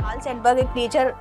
Karl Sandberg एक nature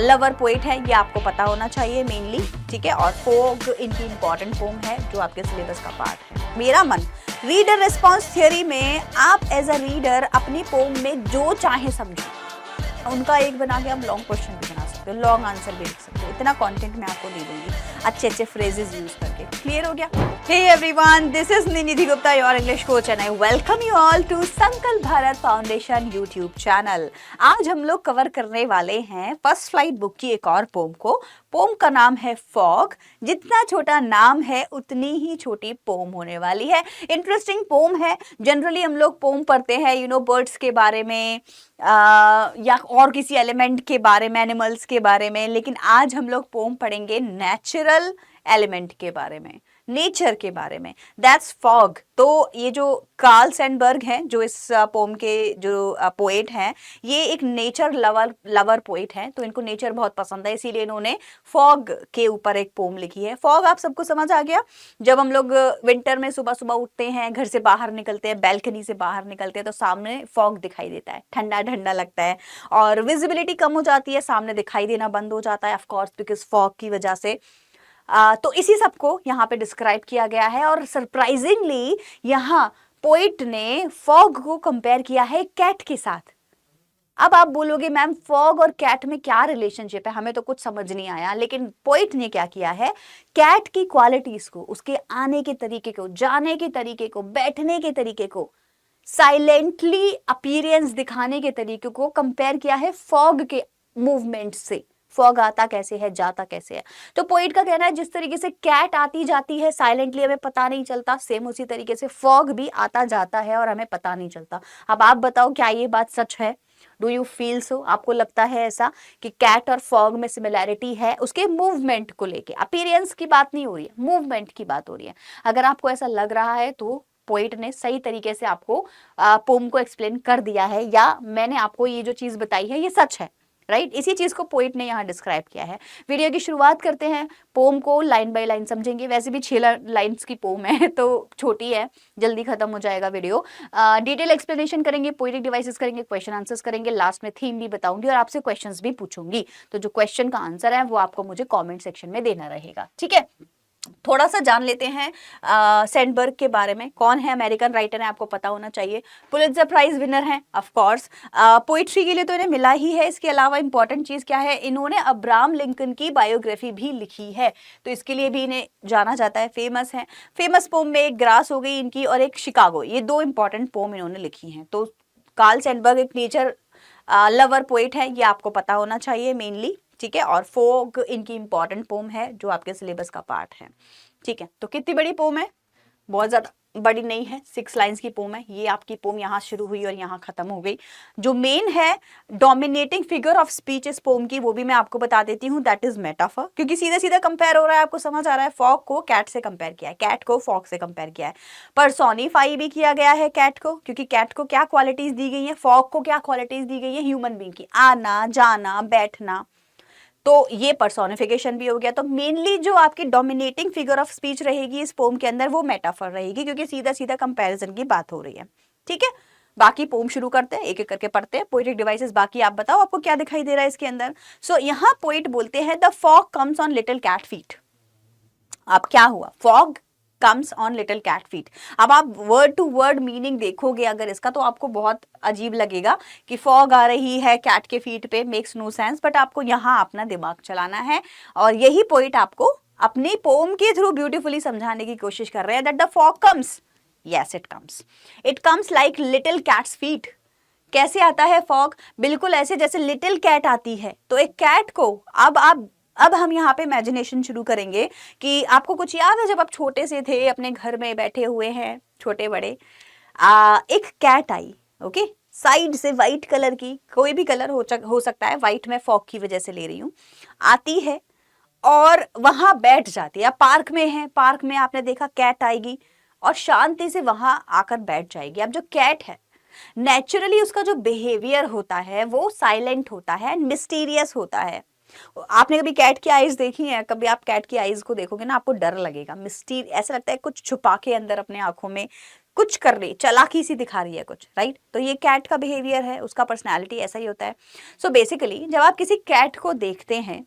lover poet है, ये आपको पता होना चाहिए मेनली, ठीक है। और फॉग इनकी इंपॉर्टेंट पोम है जो आपके सिलेबस का पार्ट है। मेरा मन रीडर रिस्पॉन्स थियोरी में आप एज अ रीडर अपनी पोम में जो चाहे समझो, उनका एक बना के आप लॉन्ग क्वेश्चन भी बना सकते हो, लॉन्ग आंसर भी लिख सकते हो। इतना कंटेंट मैं आपको दे दूंगी अच्छे अच्छे फ्रेजेस यूज करके। क्लियर हो गया? Hey everyone, this is Nidhi Gupta, your English coach, and I welcome you all to Sankalp Bharat foundation YouTube channel. आज हम लोग कवर करने वाले हैं फर्स्ट फ्लाइट बुक की एक और पोम को। पोम का नाम है फॉग। जितना छोटा नाम है उतनी ही छोटी पोम होने वाली है। इंटरेस्टिंग पोम है। जनरली हम लोग पोम पढ़ते हैं बर्ड्स के बारे में या और किसी एलिमेंट के बारे में, एनिमल्स के बारे में, लेकिन आज हम लोग पोम पढ़ेंगे नेचुरल एलिमेंट के बारे में, नेचर के बारे में। That's fog. तो ये जो कार्ल सैंडबर्ग हैं, जो इस पोम के जो पोएट हैं, ये एक नेचर लवर पोएट हैं। तो इनको नेचर बहुत पसंद है, इसीलिए इन्होंने फॉग के ऊपर एक पोम लिखी है। फॉग आप सबको समझ आ गया? जब हम लोग विंटर में सुबह सुबह उठते हैं, घर से बाहर निकलते हैं, बैल्कनी से बाहर निकलते हैं, तो सामने फॉग दिखाई देता है, ठंडा ठंडा लगता है और विजिबिलिटी कम हो जाती है, सामने दिखाई देना बंद हो जाता है, ऑफ कोर्स बिकॉज फॉग की वजह से। तो इसी सब को यहाँ पे डिस्क्राइब किया गया है। और सरप्राइजिंगली यहाँ पोइट ने फॉग को कंपेयर किया है कैट के साथ। अब आप बोलोगे मैम फॉग और कैट में क्या रिलेशनशिप है, हमें तो कुछ समझ नहीं आया। लेकिन पोइट ने क्या किया है, कैट की क्वालिटीज को, उसके आने के तरीके को, जाने के तरीके को, बैठने के तरीके को, साइलेंटली अपीयरेंस दिखाने के तरीके को कंपेयर किया है फॉग के मूवमेंट से। फॉग आता कैसे है, जाता कैसे है। तो पोइट का कहना है जिस तरीके से कैट आती जाती है साइलेंटली, हमें पता नहीं चलता, सेम उसी तरीके से फॉग भी आता जाता है और हमें पता नहीं चलता। अब आप बताओ क्या ये बात सच है? Do you feel so? आपको लगता है ऐसा कि कैट और फॉग में सिमिलैरिटी है उसके मूवमेंट को लेके? अपीयरेंस की बात नहीं हो रही है, मूवमेंट की बात हो रही है। अगर आपको ऐसा लग रहा है तो पोइट ने सही तरीके से आपको पोम को एक्सप्लेन कर दिया है, या मैंने आपको ये जो चीज बताई है ये सच है, राइट? इसी चीज को पोइट ने यहाँ डिस्क्राइब किया है। वीडियो की शुरुआत करते हैं। पोम को लाइन बाय लाइन समझेंगे। वैसे भी 6 लाइन्स की पोम है तो छोटी है, जल्दी खत्म हो जाएगा वीडियो। डिटेल एक्सप्लेनेशन करेंगे, पोएटिक डिवाइसेस करेंगे, क्वेश्चन आंसर्स करेंगे, लास्ट में थीम भी बताऊंगी और आपसे क्वेश्चंस भी पूछूंगी। तो जो क्वेश्चन का आंसर है वो आपको मुझे कॉमेंट सेक्शन में देना रहेगा, ठीक है? थोड़ा सा जान लेते हैं सैंडबर्ग के बारे में। कौन है? अमेरिकन राइटर है, आपको पता होना चाहिए। पुलित्जर प्राइज विनर है ऑफ कोर्स। पोइट्री के लिए तो इन्हें मिला ही है। इसके अलावा इंपॉर्टेंट चीज क्या है, इन्होंने अब्राहम लिंकन की बायोग्राफी भी लिखी है, तो इसके लिए भी इन्हें जाना जाता है, फेमस है। फेमस पोम में एक ग्रास हो गई इनकी और एक शिकागो, ये 2 इंपॉर्टेंट पोम इन्होंने लिखी हैं। तो कार्ल सैंडबर्ग एक नेचर लवर पोएट है, ये आपको पता होना चाहिए मेनली, ठीक है। और फॉग इनकी इंपॉर्टेंट पोम है जो आपके सिलेबस का पार्ट है, ठीक है। तो कितनी बड़ी पोम है? बहुत ज्यादा बड़ी नहीं है, 6 लाइंस की पोम है। ये आपकी पोम यहाँ शुरू हुई और यहाँ खत्म हो गई। जो मेन है डोमिनेटिंग फिगर ऑफ स्पीच इस पोम की, वो भी मैं आपको बता देती हूँ, दैट इज मेटाफर। क्योंकि सीधा सीधा कंपेयर हो रहा है, आपको समझ आ रहा है। फॉग को कैट से कंपेयर किया है, कैट को फॉग से कंपेयर किया है। पर्सोनिफाई भी किया गया है कैट को, क्योंकि कैट को क्या क्वालिटीज दी गई है, फॉग को क्या क्वालिटीज दी गई है, ह्यूमन बीइंग की, आना जाना बैठना। तो ये पर्सोनिफिकेशन भी हो गया। तो मेनली जो आपकी डोमिनेटिंग फिगर ऑफ स्पीच रहेगी इस पोम के अंदर, वो मेटाफर रहेगी, क्योंकि सीधा सीधा कंपैरिजन की बात हो रही है, ठीक है। बाकी पोम शुरू करते हैं, एक एक करके पढ़ते हैं। पोएटिक डिवाइसेस बाकी आप बताओ, आपको क्या दिखाई दे रहा है इसके अंदर? सो यहाँ पोएट बोलते हैं the fog comes on little cat feet. अब क्या हुआ? Fog comes on little cat feet. अब आप वर्ड टू वर्ड मीनिंग देखोगे अगर इसका, तो आपको बहुत अजीब लगेगा कि फॉग आ रही है कैट के फीट पे, मेक्स नो सेंस। बट आपको यहाँ अपना दिमाग चलाना है और यही पोइट आपको अपनी पोम के थ्रू ब्यूटीफुली समझाने की कोशिश कर रहे हैं that the fog comes, yes it comes like little cats feet. कैसे आता है फॉग? बिल्कुल ऐसे जैसे लिटिल कैट आती है। तो एक कैट को अब हम यहाँ पे इमेजिनेशन शुरू करेंगे कि आपको कुछ याद है जब आप छोटे से थे, अपने घर में बैठे हुए हैं, छोटे बड़े, एक कैट आई, ओके, साइड से व्हाइट कलर की, कोई भी कलर हो सकता है, व्हाइट मैं फॉग की वजह से ले रही हूँ, आती है और वहां बैठ जाती है। आप पार्क में है, पार्क में आपने देखा कैट आएगी और शांति से वहां आकर बैठ जाएगी। अब जो कैट है नेचुरली उसका जो बिहेवियर होता है वो साइलेंट होता है, मिस्टीरियस होता है। आपने कभी कैट की आईज देखी है? कभी आप कैट की आईज को देखोगे ना, आपको डर लगेगा, मिस्टीरियस, ऐसा लगता है कुछ छुपा के अंदर अपने आंखों में कुछ कर रही, चालाकी सी दिखा रही है कुछ, राइट? तो ये कैट का बिहेवियर है, उसका पर्सनैलिटी ऐसा ही होता है। सो बेसिकली जब आप किसी कैट को देखते हैं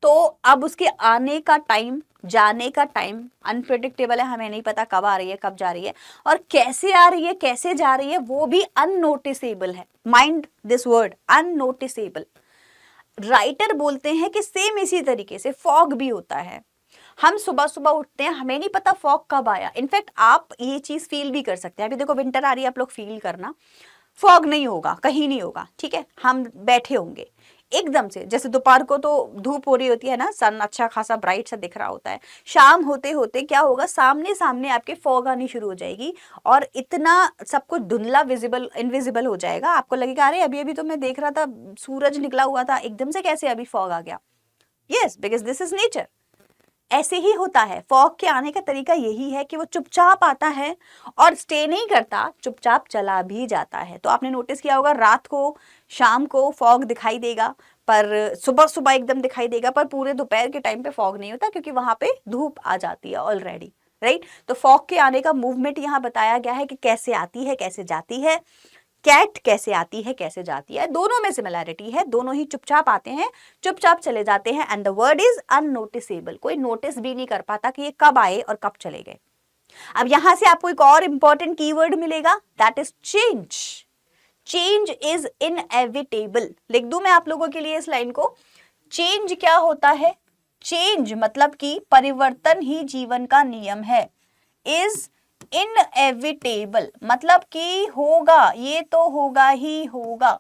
तो अब उसके आने का टाइम, जाने का टाइम अनप्रेडिक्टेबल है, हमें नहीं पता कब आ रही है, कब जा रही है, और कैसे आ रही है, कैसे जा रही है, वो भी अननोटिसेबल है। Mind this word, unnoticeable. Writer बोलते हैं कि सेम इसी तरीके से फॉग भी होता है। हम सुबह सुबह उठते हैं, हमें नहीं पता फॉग कब आया। इनफैक्ट आप ये चीज फील भी कर सकते हैं। अभी देखो विंटर आ रही है, आप लोग फील करना, फॉग नहीं होगा, कहीं नहीं होगा, ठीक है, हम बैठे होंगे एकदम से, जैसे दोपहर को तो धूप हो रही होती है ना, सन अच्छा खासा ब्राइट सा दिख रहा होता है, शाम होते होते क्या होगा, सामने सामने आपके फॉग आनी शुरू हो जाएगी और इतना सब कुछ धुंधला, विजिबल इनविजिबल हो जाएगा, आपको लगेगा अरे अभी अभी तो मैं देख रहा था सूरज निकला हुआ था, एकदम से कैसे अभी फॉग आ गया। Yes, because this is nature. ऐसे ही होता है, फॉग के आने का तरीका यही है कि वो चुपचाप आता है और स्टे नहीं करता, चुपचाप चला भी जाता है। तो आपने नोटिस किया होगा रात को, शाम को फॉग दिखाई देगा, पर सुबह सुबह एकदम दिखाई देगा, पर पूरे दोपहर के टाइम पे फॉग नहीं होता क्योंकि वहां पे धूप आ जाती है ऑलरेडी, राइट? तो फॉग के आने का मूवमेंट यहाँ बताया गया है कि कैसे आती है, कैसे जाती है। कैट कैसे आती है, कैसे जाती है, दोनों में सिमिलैरिटी है, दोनों ही चुपचाप आते हैं, चुपचाप चले जाते हैं। एंड द वर्ड इज अननोटिसेबल, कोई नोटिस भी नहीं कर पाता कि ये कब आए और कब चले गए। अब यहां से आपको एक और इंपॉर्टेंट कीवर्ड मिलेगा, that is change. Change is inevitable. लिख दूं मैं आप लोगों के लिए इस लाइन को। चेंज क्या होता है? चेंज मतलब कि परिवर्तन ही जीवन का नियम है। इज इनएविटेबल मतलब कि होगा, ये तो होगा ही होगा,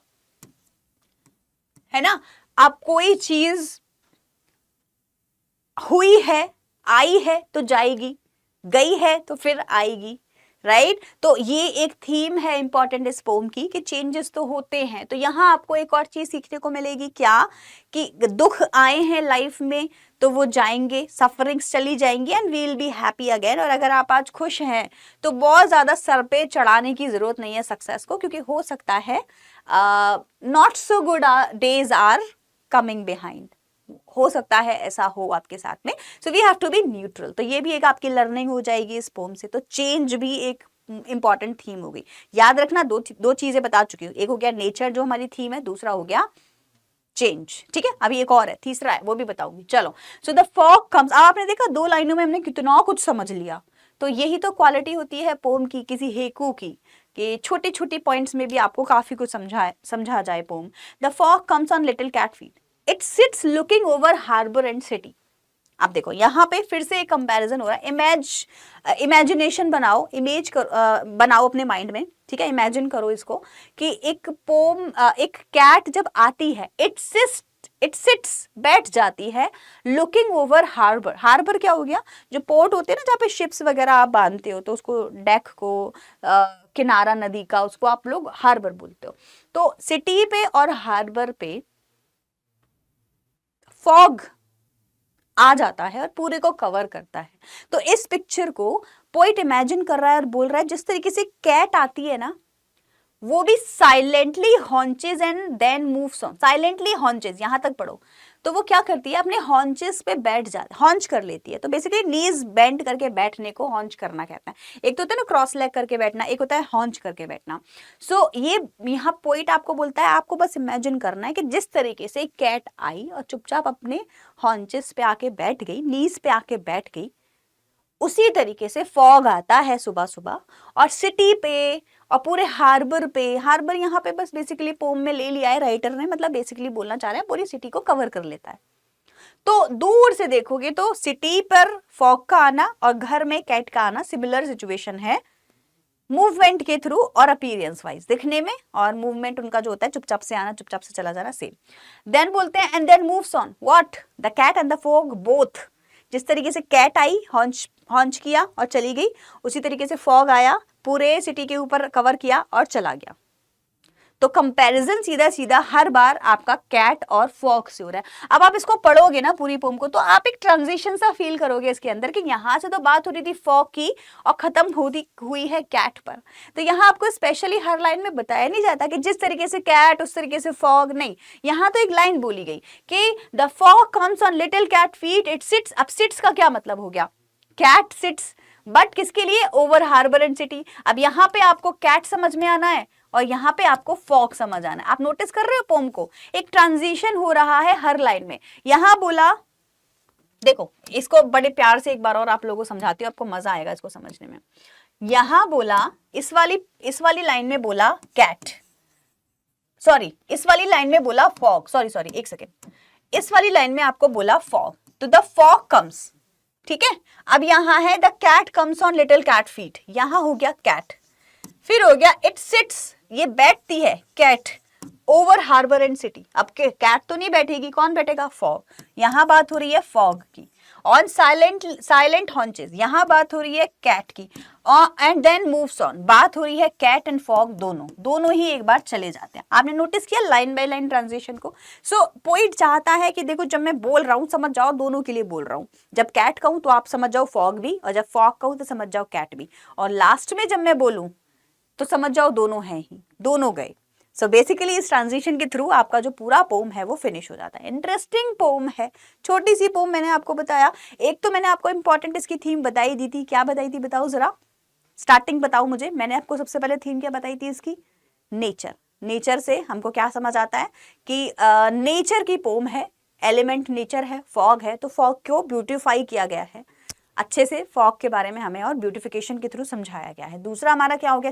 है ना? अब कोई चीज हुई है, आई है तो जाएगी, गई है तो फिर आएगी, राइट? तो ये एक थीम है इंपॉर्टेंट इस पोम की कि चेंजेस तो होते हैं। तो यहाँ आपको एक और चीज सीखने को मिलेगी, क्या कि दुख आए हैं लाइफ में तो वो जाएंगे, सफरिंग्स चली जाएंगी and we will be happy again. और अगर आप आज खुश हैं तो बहुत ज्यादा सर पे चढ़ाने की जरूरत नहीं है सक्सेस को, क्योंकि हो सकता है not so good days are coming behind, हो सकता है ऐसा हो आपके साथ में। So we have to be neutral. तो ये भी एक आपकी लर्निंग हो जाएगी इस पोम से। तो चेंज भी एक इंपॉर्टेंट थीम होगी। याद रखना, दो चीजें बता चुकी हूँ, एक हो गया नेचर जो हमारी थीम है, दूसरा हो गया चेंज, ठीक है? अभी एक और है, तीसरा है, वो भी बताऊंगी। चलो, सो द फॉग कम्स। अब आपने देखा 2 लाइनों में हमने कितना कुछ समझ लिया। तो यही तो क्वालिटी होती है पोम की, किसी हेकू की, कि छोटी छोटी पॉइंट्स में भी आपको काफी कुछ समझा जाए poem. The fog comes on little cat feet, it sits looking over harbour and city. अब देखो यहाँ पे फिर से एक कंपैरिजन हो रहा है। इमेजिनेशन बनाओ, इमेज बनाओ अपने माइंड में, ठीक है? इमेजिन करो इसको कि एक पोम, एक कैट जब आती है, इट सिट्स बैठ जाती है, लुकिंग ओवर हार्बर। हार्बर क्या हो गया? जो पोर्ट होते हैं ना, जहाँ पे शिप्स वगैरह आप बांधते हो, तो उसको डेक को, किनारा नदी का, उसको आप लोग हार्बर बोलते हो। तो सिटी पे और हार्बर पे फॉग आ जाता है और पूरे को कवर करता है। तो इस पिक्चर को पोइट इमेजिन कर रहा है और बोल रहा है जिस तरीके से कैट आती है ना, वो भी silently haunches and then moves on. Silently haunches, यहां तक पढ़ो, तो वो क्या करती है, अपने हॉन्चेस पे बैठ जाती, हॉन्च कर लेती है। तो बेसिकली नीज बेंड करके बैठने को हॉन्च करना कहता है। एक तो होता है ना क्रॉस लेग करके बैठना, एक होता है हॉन्च करके बैठना। सो ये यहाँ पोइट आपको बोलता है, आपको बस इमेजिन करना है कि जिस तरीके से कैट आई और चुपचाप अपने हॉन्चेस पे आके बैठ गई, नीज पे आके बैठ गई, उसी तरीके से फॉग आता है सुबह सुबह और सिटी पे और पूरे हार्बर पे। हार्बर यहाँ पे बस बेसिकली पोम में ले लिया है राइटर ने, मतलब बेसिकली बोलना चाह रहे हैं पूरी सिटी को कवर कर लेता है। तो दूर से देखोगे तो सिटी पर फॉग का आना और घर में कैट का आना सिमिलर सिचुएशन है, मूवमेंट के थ्रू और अपीयरेंस वाइज, दिखने में और मूवमेंट उनका जो होता है, चुपचाप से आना, चुपचाप से चला जाना, सेम। देन बोलते हैं and then moves on what, the cat and the fog both. जिस तरीके से कैट आई, हॉन्च किया और चली गई, उसी तरीके से फॉग आया, पूरे सिटी के ऊपर कवर किया और चला गया। तो कंपैरिजन सीधा सीधा हर बार आपका कैट और फॉग से हो रहा है। अब आप इसको पढ़ोगे ना पूरी पोम को, तो आप एक ट्रांजिशन सा फील करोगे इसके अंदर कि यहाँ से तो बात हो रही थी फॉग की और खत्म हुई है कैट पर। तो यहाँ आपको स्पेशली हर लाइन में बताया नहीं जाता कि जिस तरीके से कैट उस तरीके से फॉग, नहीं, यहाँ तो एक लाइन बोली गई कि the fog comes on little cat feet, it sits. अब सिट्स का क्या मतलब हो गया? कैट सिट्स बट किसके लिए? Over harbour and city. अब यहाँ पे आपको कैट समझ में आना है और यहाँ पे आपको फॉग समझ आना है। आप नोटिस कर रहे हो पोम को, एक ट्रांजिशन हो रहा है हर लाइन में। यहां बोला, देखो इसको बड़े प्यार से एक बार और आप लोगों को समझाती हूँ, आपको मजा आएगा इसको समझने में। यहां बोला, इस वाली लाइन में बोला कैट, सॉरी इस वाली लाइन में बोला फॉग, सॉरी एक सेकेंड, इस वाली लाइन में आपको बोला फॉग, तो द फॉग कम्स, ठीक है। अब यहां है the cat comes on little cat feet, यहां हो गया कैट, फिर हो गया इट सिट्स, ये बैठती है cat over harbour and city. अब कैट तो नहीं बैठेगी, कौन बैठेगा? फॉग। यहां बात हो रही है फॉग की। ऑन साइलेंट हॉन्चेस, यहां बात हो रही है कैट की। एंड देन मूव्स ऑन, बात हो रही है कैट एंड फॉग दोनों ही एक बार चले जाते हैं। आपने नोटिस किया लाइन बाय लाइन ट्रांजिशन को? सो पोइट चाहता है कि देखो जब मैं बोल रहा हूं समझ जाओ, दोनों के लिए बोल रहा हूं। जब कैट कहूं तो आप समझ जाओ फॉग भी, और जब फॉग कहूं तो समझ जाओ कैट भी, और लास्ट में जब मैं बोलूं तो समझ जाओ दोनों हैं ही, दोनों गए। सो बेसिकली इस ट्रांजिशन के थ्रू आपका जो पूरा पोम है वो फिनिश हो जाता है। इंटरेस्टिंग पोम है, छोटी सी पोम मैंने आपको बताया। एक तो मैंने आपको इंपॉर्टेंट इसकी थीम बताई दी थी, क्या बताई थी बताओ जरा, स्टार्टिंग बताओ मुझे। मैंने आपको सबसे पहले थीम क्या बताई थी इसकी? नेचर। नेचर से हमको क्या समझ आता है कि नेचर की पोम है, एलिमेंट नेचर है, फॉग है, तो फॉग को ब्यूटिफाई किया गया है अच्छे से, फॉग के बारे में हमें और ब्यूटिफिकेशन के थ्रू समझाया गया है। दूसरा हमारा क्या हो गया?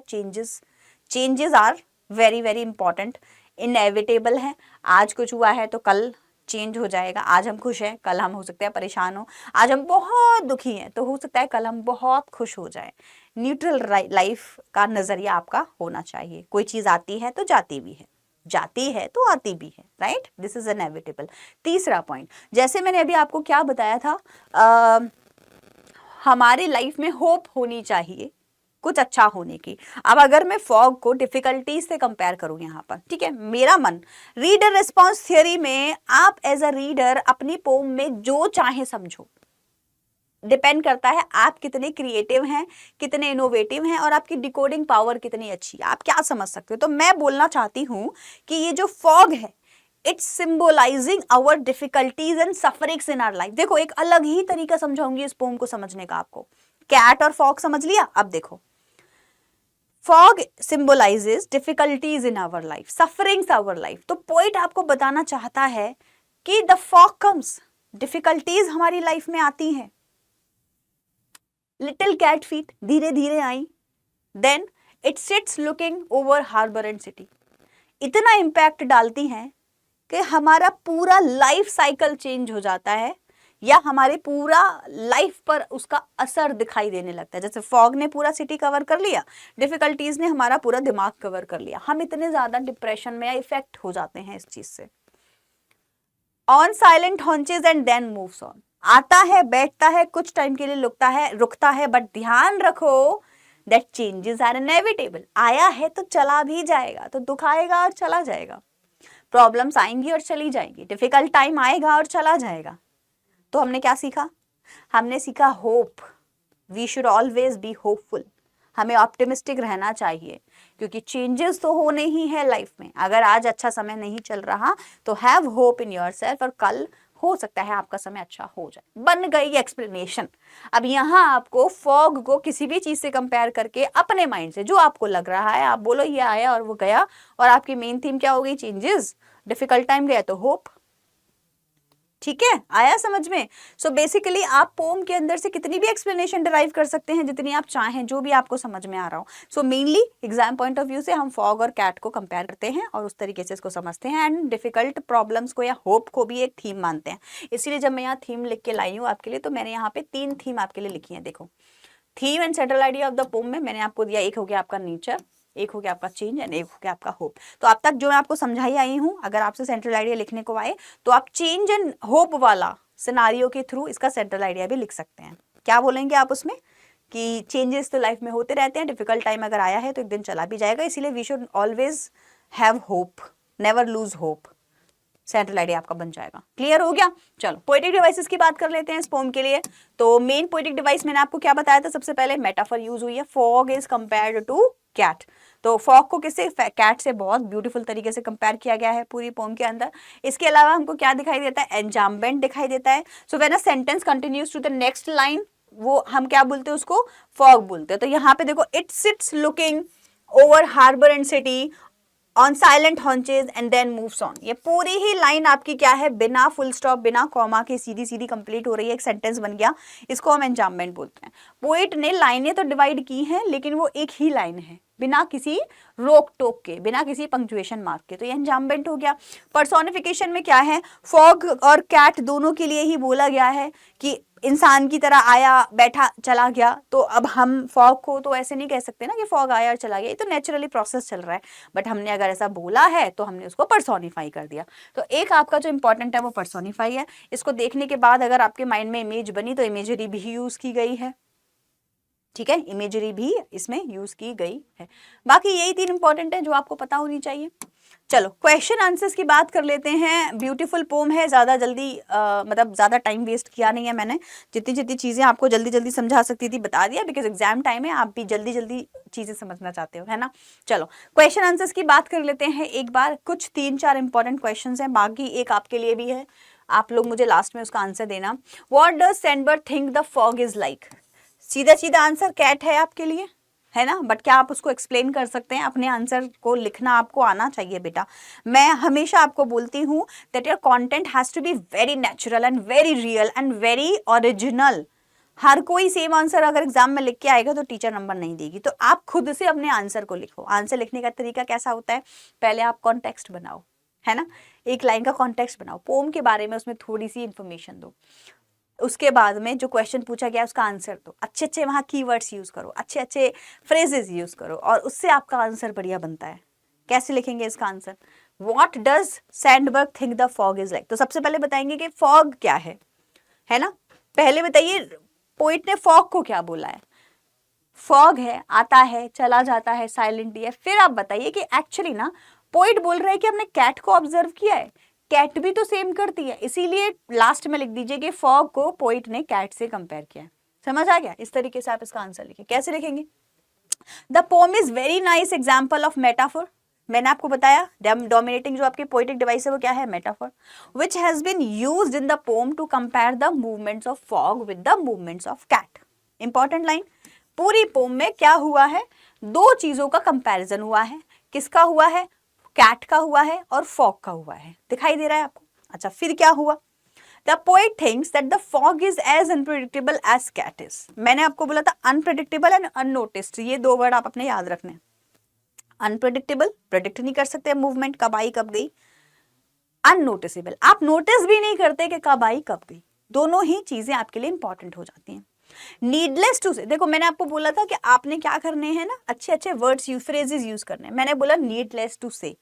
Changes are very very important, inevitable है। आज कुछ हुआ है तो कल चेंज हो जाएगा। आज हम खुश हैं, कल हम हो सकते हैं परेशान हो। आज हम बहुत दुखी हैं तो हो सकता है कल हम बहुत खुश हो जाए। न्यूट्रल लाइफ का नजरिया आपका होना चाहिए। कोई चीज आती है तो जाती भी है, जाती है तो आती भी है, राइट? This is inevitable. तीसरा पॉइंट, जैसे मैंने अभी आपको क्या बताया था, हमारी लाइफ में होप होनी चाहिए कुछ अच्छा होने की। अब अगर मैं फॉग को डिफिकल्टीज से कंपेयर करूं यहाँ पर, ठीक है, मेरा मन रीडर रिस्पॉन्स थियोरी में आप एज अ रीडर अपनी पोम में जो चाहे समझो, डिपेंड करता है आप कितने क्रिएटिव हैं, कितने इनोवेटिव हैं और आपकी डिकोडिंग पावर कितनी अच्छी है, आप क्या समझ सकते हो। तो मैं बोलना चाहती हूं कि ये जो फॉग है, it's symbolising our difficulties and sufferings in our life. देखो एक अलग ही तरीका समझाऊंगी इस पोम को समझने का आपको। कैट और फॉग समझ लिया, अब देखो fog symbolises difficulties in our life, sufferings our life. तो पोइट आपको बताना चाहता है कि द फॉग कम्स, डिफिकल्टीज हमारी लाइफ में आती हैं। लिटिल कैट फीट धीरे धीरे आई, then it sits looking over harbour and city. इतना इंपैक्ट डालती हैं कि हमारा पूरा लाइफ साइकिल चेंज हो जाता है, या हमारे पूरा लाइफ पर उसका असर दिखाई देने लगता है। जैसे फॉग ने पूरा सिटी कवर कर लिया, डिफिकल्टीज ने हमारा पूरा दिमाग कवर कर लिया, हम इतने ज्यादा डिप्रेशन में या इफेक्ट हो जाते हैं इस चीज से। On silent haunches and then moves on, आता है, बैठता है, कुछ टाइम के लिए रुकता है, बट ध्यान रखो दैट चेंजेस आर इनएविटेबल। आया है तो चला भी जाएगा, तो दुख आएगा और चला जाएगा, प्रॉब्लम्स आएंगी और चली जाएंगी, डिफिकल्ट टाइम आएगा और चला जाएगा। तो हमने क्या सीखा? हमने सीखा hope. We should always be hopeful, हमें ऑप्टिमिस्टिक रहना चाहिए, क्योंकि चेंजेस तो होने ही है लाइफ में। अगर आज अच्छा समय नहीं चल रहा तो हैव होप इन योरसेल्फ, और कल हो सकता है आपका समय अच्छा हो जाए। बन गई एक्सप्लेनेशन। अब यहाँ आपको फॉग को किसी भी चीज से कंपेयर करके अपने माइंड से जो आपको लग रहा है आप बोलो, ये आया और वो गया, और आपकी मेन थीम क्या हो गई? चेंजेस। डिफिकल्ट टाइम गया तो होप। ठीक है, आया समझ में? सो बेसिकली आप पोम के अंदर से कितनी भी एक्सप्लेनेशन डिराइव कर सकते हैं जितनी आप चाहें, जो भी आपको समझ में आ रहा हो। So mainly exam point of view से हम फॉग और कैट को कंपेयर करते हैं और उस तरीके से इसको समझते हैं, एंड डिफिकल्ट प्रॉब्लम्स को या होप को भी एक थीम मानते हैं। इसीलिए जब मैं यहाँ थीम लिख के लाई हूँ आपके लिए, तो मैंने यहाँ पे 3 थीम आपके लिए लिखी है। देखो, theme and central idea of the pome में मैंने आपको दिया, एक हो गया आपका नेचर, एक हो गया आपका चेंज, एंड एक हो गया आपका होप। तो अब तक जो मैं आपको समझाई आई हूँ, अगर आपसे सेंट्रल आइडिया लिखने को आए तो आप चेंज एंड होप वाला सिनारियो के थ्रू इसका सेंट्रल आइडिया भी लिख सकते हैं। क्या बोलेंगे आप उसमें? कि चेंजेस तो लाइफ में होते रहते हैं, डिफिकल्ट टाइम अगर आया है तो एक दिन चला भी जाएगा, इसीलिए we should always have hope, never lose hope. Central idea आपका बन जाएगा। क्लियर हो गया? चलो पोएटिक डिवाइसेस की बात कर लेते हैं इस पोम के लिए। तो मेन पोएटिक डिवाइस मैंने आपको क्या बताया था? सबसे पहले मेटाफर यूज हुई है, fog is compared to cat. तो फॉग को किससे? कैट से बहुत ब्यूटीफुल तरीके से कंपेयर किया गया है पूरी पोम के अंदर। इसके अलावा हमको क्या दिखाई देता है? एन्जाम्बमेंट दिखाई देता है। So when a sentence continues to the next line, वो हम क्या बोलते हैं उसको, फॉग बोलते हैं। तो यहाँ पे देखो, it sits looking over harbour and city on silent haunches and then moves on. ये पूरी ही लाइन आपकी क्या है, बिना फुल स्टॉप बिना कॉमा के सीधी सीधी कंप्लीट हो रही है, एक सेंटेंस बन गया, इसको हम एंजाम्बमेंट बोलते हैं। पोएट ने लाइनें तो डिवाइड की हैं लेकिन वो एक ही लाइन है, बिना किसी रोक टोक के, बिना किसी पंक्चुएशन मार्क के, तो ये एंजाम्बमेंट हो गया। पर्सोनिफिकेशन में क्या है, फॉग और कैट दोनों के लिए ही बोला गया है कि इंसान की तरह आया बैठा चला गया। तो अब हम फॉग को तो ऐसे नहीं कह सकते ना कि फॉग आया और चला गया, ये तो नेचुरली प्रोसेस चल रहा है, बट हमने अगर ऐसा बोला है तो हमने उसको पर्सोनिफाई कर दिया। तो एक आपका जो इंपॉर्टेंट है वो पर्सोनिफाई है। इसको देखने के बाद अगर आपके माइंड में इमेज बनी तो इमेजरी भी यूज की गई है, ठीक है, इमेजरी भी इसमें यूज की गई है। बाकी यही 3 इंपॉर्टेंट है जो आपको पता होनी चाहिए। चलो क्वेश्चन आंसर्स की बात कर लेते हैं। ब्यूटीफुल पोम है, ज़्यादा जल्दी मतलब ज़्यादा टाइम वेस्ट किया नहीं है मैंने, जितनी जितनी चीज़ें आपको जल्दी जल्दी समझा सकती थी बता दिया, बिकॉज एग्जाम टाइम है, आप भी जल्दी जल्दी चीज़ें समझना चाहते हो, है ना। चलो क्वेश्चन आंसर्स की बात कर लेते हैं एक बार। कुछ 3-4 इंपॉर्टेंट क्वेश्चन हैं, बाकी एक आपके लिए भी है, आप लोग मुझे लास्ट में उसका आंसर देना। What does Sandberg think the fog is like? सीधा सीधा आंसर कैट है आपके लिए, है ना, बट क्या आप उसको एक्सप्लेन कर सकते हैं? अपने आंसर को लिखना आपको आना चाहिए बेटा। मैं हमेशा आपको बोलती हूँ that your content has to be very natural and very real and very original. हर कोई सेम आंसर अगर एग्जाम में लिख के आएगा तो टीचर नंबर नहीं देगी। तो आप खुद से अपने आंसर को लिखो। आंसर लिखने का तरीका कैसा होता है, पहले आप कॉन्टेक्स्ट बनाओ, है ना, एक लाइन का कॉन्टेक्स्ट बनाओ, पोम के बारे में उसमें थोड़ी सी इंफॉर्मेशन दो, उसके बाद में जो क्वेश्चन पूछा गया उसका आंसर दो, अच्छे अच्छे वहाँ कीवर्ड्स यूज करो, अच्छे अच्छे फ्रेजेस यूज करो, और उससे आपका आंसर बढ़िया बनता है। कैसे लिखेंगे इसका answer? What does Sandberg think the fog is like? तो सबसे पहले बताएंगे कि फॉग क्या है ना। पहले बताइए पोइट ने फॉग को क्या बोला है। फॉग है, आता है चला जाता है, साइलेंटली है। फिर आप बताइए कि एक्चुअली ना पोइट बोल रहा है कि हमने कैट को ऑब्जर्व किया है, कैट भी तो सेम करती है, इसीलिए लास्ट में लिख दीजिए कि फॉग को पोइट ने कैट से कंपेयर किया है। समझ आ गया? इस तरीके से आप इसका आंसर लिखें। कैसे लिखेंगे? The pome is very nice example of metaphor. मैंने आपको बताया डोमिनेटिंग जो आपकी पोएटिक डिवाइस है वो क्या है, metaphor, which has been used in the poem to compare the movements of fog with the movements of cat. Important line, पूरी पोम में क्या हुआ है, 2 चीजों का कंपैरिजन हुआ है। किसका हुआ है? कैट का हुआ है और फॉग का हुआ है। दिखाई दे रहा है आपको? अच्छा, फिर क्या हुआ? The poet thinks that the fog is as unpredictable as cat is. मैंने आपको बोला था अनप्रेडिक्टेबल एंड अननोटिस्ड, ये 2 वर्ड आप अपने याद रखने। अनप्रेडिक्टेबल, प्रेडिक्ट नहीं कर सकते मूवमेंट कब आई कब गई। अननोटिसेबल, आप नोटिस भी नहीं करते कि कब आई कब गई। दोनों ही चीजें आपके लिए इंपॉर्टेंट हो जाती हैं। नीडलेस टू से, देखो मैंने आपको बोला था कि आपने क्या करने हैं ना, अच्छे अच्छे वर्ड्स फ्रेजेस यूज करने हैं। मैंने बोला नीडलेस टू से,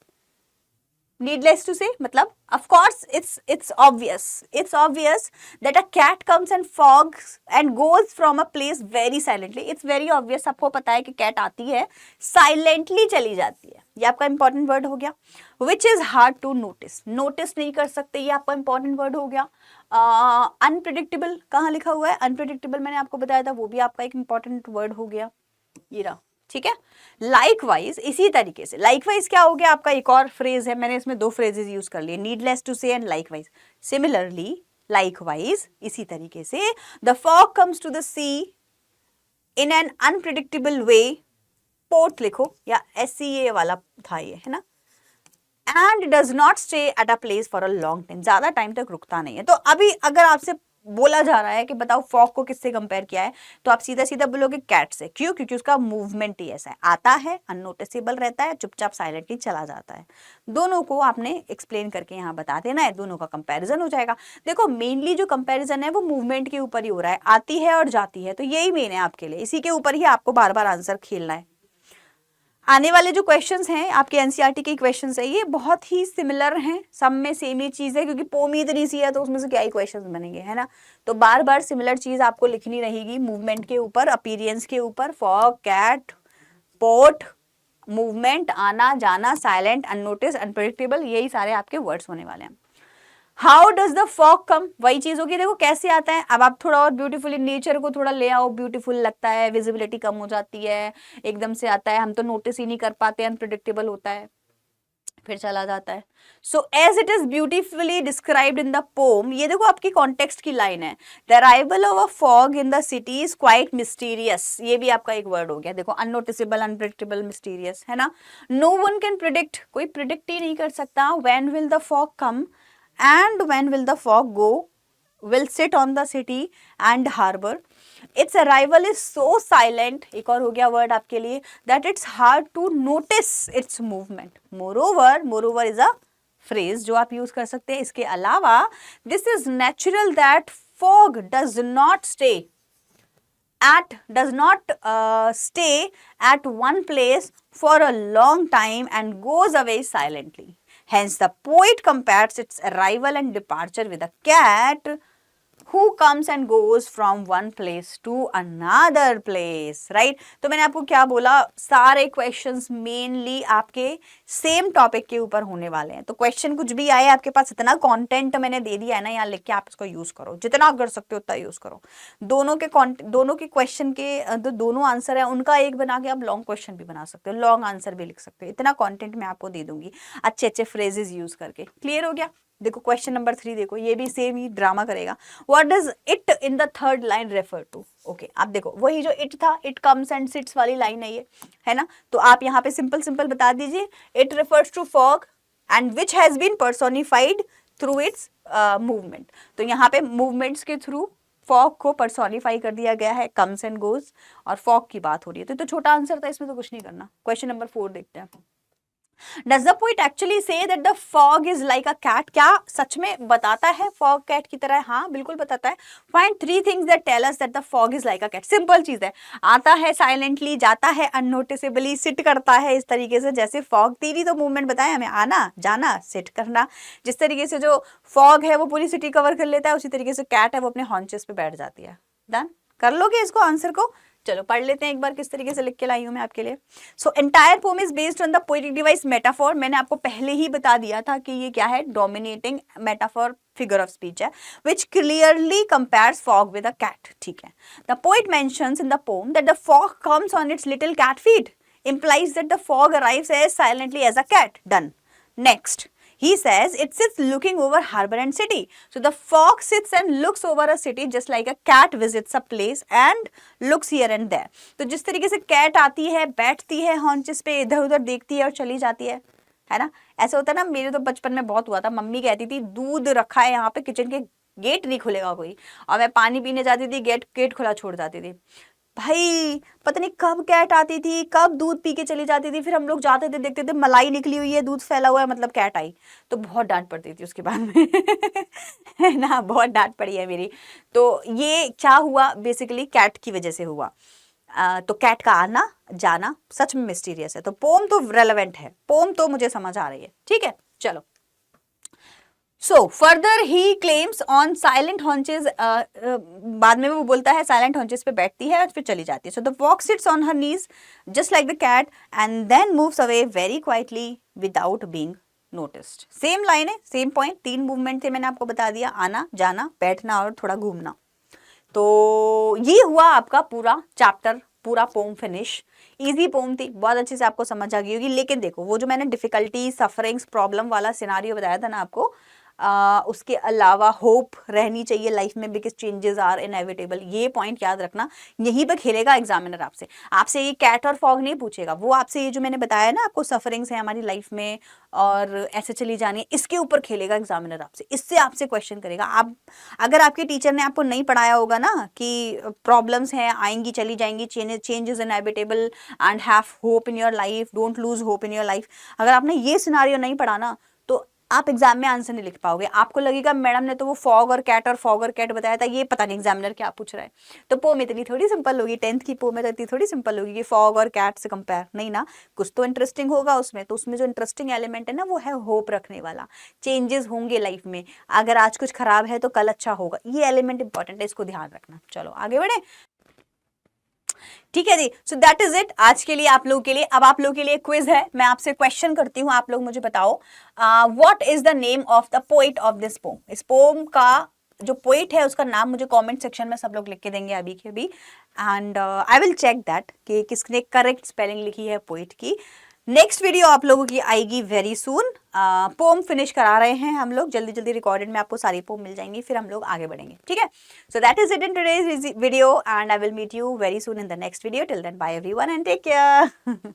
नीडलेस टू से मतलब of course it's obvious that a cat comes and fogs and goes from a place very silently. It's very obvious, आपको पता है कि कैट आती है साइलेंटली चली जाती है, ये आपका इंपॉर्टेंट वर्ड हो गया। Which is hard to notice, notice नहीं कर सकते, ये आपका इंपॉर्टेंट वर्ड हो गया। अनप्रिडिक्टेबल कहाँ लिखा हुआ है? अनप्रिडिक्टेबल मैंने आपको बताया था, वो भी आपका एक इंपॉर्टेंट वर्ड हो गया, ये रहा, ठीक है। लाइकवाइज, इसी तरीके से लाइकवाइज क्या हो गया आपका, एक और फ्रेज है, मैंने इसमें 2 फ्रेजेस यूज कर लिए, needless to say and likewise. Similarly likewise इसी तरीके से the fog comes to the sea in an unpredictable way, port लिखो या SCA वाला था ये, है ना, and does not stay at a place for a long time, ज्यादा टाइम तक रुकता नहीं है। तो अभी अगर आपसे बोला जा रहा है कि बताओ फॉग को किससे कंपेयर किया है, तो आप सीधा सीधा बोलोगे कैट से। क्यों? क्योंकि उसका मूवमेंट ही ऐसा है, आता है, अननोटिसेबल रहता है, चुपचाप साइलेंटली चला जाता है। दोनों को आपने एक्सप्लेन करके यहाँ बता देना है, दोनों का कंपैरिजन हो जाएगा। देखो मेनली जो कंपैरिजन है वो मूवमेंट के ऊपर ही हो रहा है, आती है और जाती है, तो यही मेन है आपके लिए, इसी के ऊपर ही आपको बार बार आंसर खेलना है। आने वाले जो क्वेश्चंस हैं आपके एनसीईआरटी के क्वेश्चंस है, ये बहुत ही सिमिलर हैं, सब में सेम ही चीज है, क्योंकि पोम इतनी सी है तो उसमें से क्या ही क्वेश्चंस बनेंगे, है ना। तो बार बार सिमिलर चीज आपको लिखनी रहेगी, मूवमेंट के ऊपर, अपीयरेंस के ऊपर, फॉग, कैट, पोर्ट, मूवमेंट, आना जाना, साइलेंट, अननोटिस, अनप्रेडिक्टेबल, यही सारे आपके वर्ड्स होने वाले हैं। हाउ डज द फॉग कम, वही चीज होगी, देखो कैसे आता है। अब आप थोड़ा और ब्यूटीफुल नेचर को थोड़ा ले आओ, ब्यूटीफुल लगता है, विजिबिलिटी कम हो जाती है, एकदम से आता है, हम तो नोटिस ही नहीं कर पाते, अनप्रिडिक्टेबल होता है। फिर चला जाता है। So as it is beautifully described in the poem, ये देखो आपकी कॉन्टेक्स्ट की लाइन है, the arrival of a fog in the city is quite mysterious, ये भी आपका एक वर्ड हो गया, देखो अननोटिसेबल, अनप्रेडिक्टेबल, मिस्टीरियस, है ना। नो वन कैन प्रिडिक्ट, कोई प्रिडिक्ट ही नहीं कर सकता, when will the fog come and when will the fog go, will sit on the city and harbor. Its arrival is so silent, एक और हो गया वर्ड आपके लिए, that it's hard to notice its movement. Moreover is a phrase जो आप use कर सकते हैं। इसके अलावा this is natural that fog does not stay at one place for a long time and goes away silently. Hence the poet compares its arrival and departure with a cat who comes and goes from one place to another place, right? तो मैंने आपको क्या बोला, सारे questions mainly आपके same topic के ऊपर होने वाले हैं। तो क्वेश्चन कुछ भी आए आपके पास, इतना कंटेंट मैंने दे दिया है ना, यहाँ लिख के आप इसको यूज करो, जितना कर सकते हो उतना यूज करो। दोनों के क्वेश्चन के दोनों आंसर है उनका एक बना के आप लॉन्ग क्वेश्चन भी बना सकते हो, लॉन्ग आंसर भी लिख सकते हो, इतना कॉन्टेंट मैं आपको दे दूंगी अच्छे अच्छे फ्रेजेस यूज करके। क्लियर हो गया? देखो क्वेश्चन नंबर 3 देखो, ये भी सेम ही ड्रामा करेगा। What does it in the third line refer to? Okay, आप देखो वही जो इट था, इट कम्स एंड सिट्स वाली लाइन है ये, है ना। तो आप यहाँ पे सिंपल बता दीजिए, it refers to fog and which has been personified through its movement. तो यहाँ पे मूवमेंट्स के थ्रू फॉग को पर्सोनिफाई कर दिया गया है, कम्स एंड गोज, और फॉग की बात हो रही है। तो छोटा आंसर था, इसमें तो कुछ नहीं करना। क्वेश्चन नंबर 4 देखते हैं। Does the poet actually say that the fog is like a cat? क्या सच में बताता है फॉग कैट की तरह? हाँ बिल्कुल बताता है। Find 3 things that tell us that the fog is like a cat. Simple चीज है, आता है साइलेंटली, जाता है अननोटिसेबली, सिट करता है इस तरीके से जैसे फॉग। 3 तो मूवमेंट बताए हमें, आना, जाना, सिट करना। जिस तरीके से जो फॉग है वो पूरी सिटी कवर कर लेता है, उसी तरीके से कैट है वो अपने हॉन्चेस पे बैठ जाती है। डन? कर लोगे इसको आंसर को? चलो पढ़ लेते हैं एक बार किस तरीके से लिख के लाई हूं मैं आपके लिए। So entire poem is based on the poetic device metaphor. मैंने आपको पहले ही बता दिया था कि ये क्या है, dominating metaphor figure of speech है, which clearly compares fog with a cat. ठीक है, the poet mentions in the poem that the fog comes on its little cat feet, implies that the fog arrives as silently as a cat. Done. Next, he says it sits looking over harbor and city. So the fog sits and looks over a city just like a cat visits a place and looks here and there. तो जिस तरीके से cat आती है, बैठती है haunches पे, इधर उधर देखती है और चली जाती है ना। ऐसा होता है ना, मेरे तो बचपन में बहुत हुआ था। मम्मी कहती थी दूध रखा है यहाँ पे किचन के, गेट नहीं खुलेगा कोई, और मैं पानी पीने जाती थी, गेट खुला छोड़ जाती थी। भाई पता नहीं कब कैट आती थी, कब दूध पी के चली जाती थी, फिर हम लोग जाते थे, देखते थे मलाई निकली हुई है, दूध फैला हुआ है, मतलब कैट आई। तो बहुत डांट पड़ती थी उसके बाद में है ना, बहुत डांट पड़ी है मेरी। तो ये क्या हुआ, बेसिकली कैट की वजह से हुआ। तो कैट का आना जाना सच में मिस्टीरियस है। तो पोम तो रेलेवेंट है, पोम तो मुझे समझ आ रही है। ठीक है, चलो। So further he claims on silent haunches, बाद में वो बोलता है साइलेंट haunches पे बैठती है और फिर चली जाती है। So the fox sits on her knees just like the cat and then moves away very quietly without being noticed. Same line है, सेम पॉइंट, 3 मूवमेंट थे मैंने आपको बता दिया, आना, जाना, बैठना और थोड़ा घूमना। तो ये हुआ आपका पूरा चैप्टर, पूरा पोम फिनिश। इजी पोम थी, बहुत अच्छे से आपको समझ आ गई होगी। लेकिन देखो वो जो मैंने डिफिकल्टी, सफरिंग्स, प्रॉब्लम वाला सिनारियो बताया था ना आपको, उसके अलावा होप रहनी चाहिए लाइफ में, बिकॉज चेंजेस आर इनएविटेबल। ये पॉइंट याद रखना, यहीं पे खेलेगा एग्जामिनर आपसे ये कैट और फॉग नहीं पूछेगा, वो आपसे ये जो मैंने बताया ना आपको सफरिंग्स है हमारी लाइफ में और ऐसे चली जानी है, इसके ऊपर खेलेगा एग्जामिनर आपसे, इससे आपसे क्वेश्चन करेगा। आप अगर आपके टीचर ने आपको नहीं पढ़ाया होगा ना कि प्रॉब्लम्स हैं, आएंगी चली जाएंगी, changes inevitable and have hope in your life, don't lose hope in your life, अगर आपने ये सिनारियो नहीं पढ़ा ना तो आप एग्जाम में आंसर नहीं लिख पाओगे। आपको लगेगा मैडम ने तो वो फॉग और कैट बताया था, ये पता नहीं एग्जामिनर क्या पूछ रहा है। तो पोम इतनी थोड़ी सिंपल होगी, 10th की पोम है इतनी थोड़ी सिंपल होगी कि फॉग और कैट से कंपेयर, नहीं ना, कुछ तो इंटरेस्टिंग होगा उसमें। तो उसमें जो इंटरेस्टिंग एलिमेंट है ना वो है होप रखने वाला, चेंजेस होंगे लाइफ में, अगर आज कुछ खराब है तो कल अच्छा होगा, ये एलिमेंट इंपॉर्टेंट है, इसको ध्यान रखना। चलो आगे बढ़े, ठीक है जी। सो दैट इज इट आज के लिए, आप लोगों के लिए। अब आप लोगों के लिए क्विज है, मैं आपसे क्वेश्चन करती हूँ, आप लोग मुझे बताओ what is the name of the poet of this pome. इस पोम का जो पोएट है उसका नाम मुझे कमेंट सेक्शन में सब लोग लिख के देंगे अभी के अभी, and I will check that कि किसने करेक्ट स्पेलिंग लिखी है पोएट की। नेक्स्ट वीडियो आप लोगों की आएगी वेरी सून। पोम फिनिश करा रहे हैं हम लोग, जल्दी जल्दी रिकॉर्डेड में आपको सारी पोम मिल जाएंगी, फिर हम लोग आगे बढ़ेंगे, ठीक है। So that is it in today's video and I will meet you very soon in the next video. Till then bye everyone and take care.